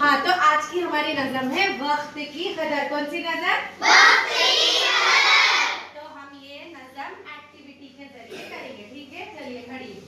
हाँ, तो आज की हमारी नज़म है वक्त की कदर। कौन सी नज़म? वक्त की कदर। तो हम ये नज़म एक्टिविटी के जरिए करेंगे, ठीक है? चलिए खड़िए।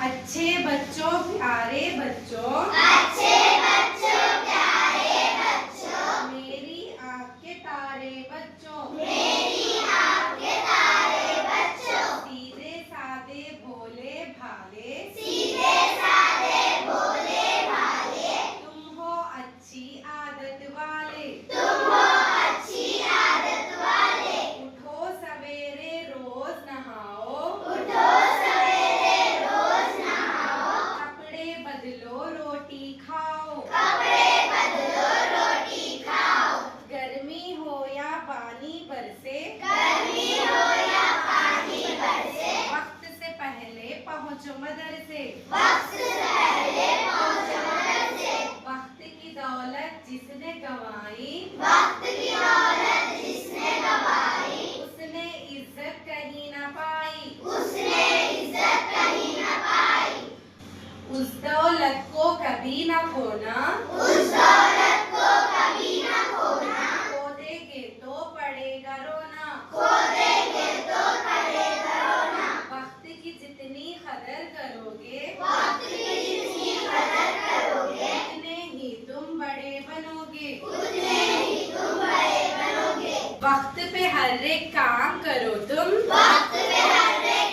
अच्छे बच्चों प्यारे बच्चों, अच्छे बच्चों प्यारे बच्चों, मेरी आँख के तारे बच्चों, मेरी आँख के तारे बच्चों, सीधे सादे भोले भाले, सीधे सादे भोले भाले, तुम हो अच्छी आदत वाले, तुम हो अच्छी आदत वाले, उठो सवेरे रोज नहाओ, उठो सवेरे रोज नहाओ, कपड़े बदलो रोटी खाओ, कपड़े बदलो रोटी खाओ, गर्मी हो या पानी बरसे, गर्मी हो या पानी बरसे, वक्त से पहले पहुँचो मदरसे, वक्त से पहले पहुंचो मदरसे, वक्त की दौलत जिसने गंवाई, वक्त की दौलत जिसने गंवाई, उसने इज्जत कहीं न पाई, उसने इज्जत कहीं न पाई, उस दौलत को कभी न खोना, उस दौलत को कभी न खोना, खो देंगे तो पड़ेगा रोना, खो देंगे तो पड़ेगा रोना, वक्त की जितनी कदर करोगे, वक्त की जितनी कदर करोगे, उतने ही तुम बड़े बनोगे, उतने ही तुम बड़े बनोगे, वक्त पे हर एक काम करो तुम, वक्त पे हर एक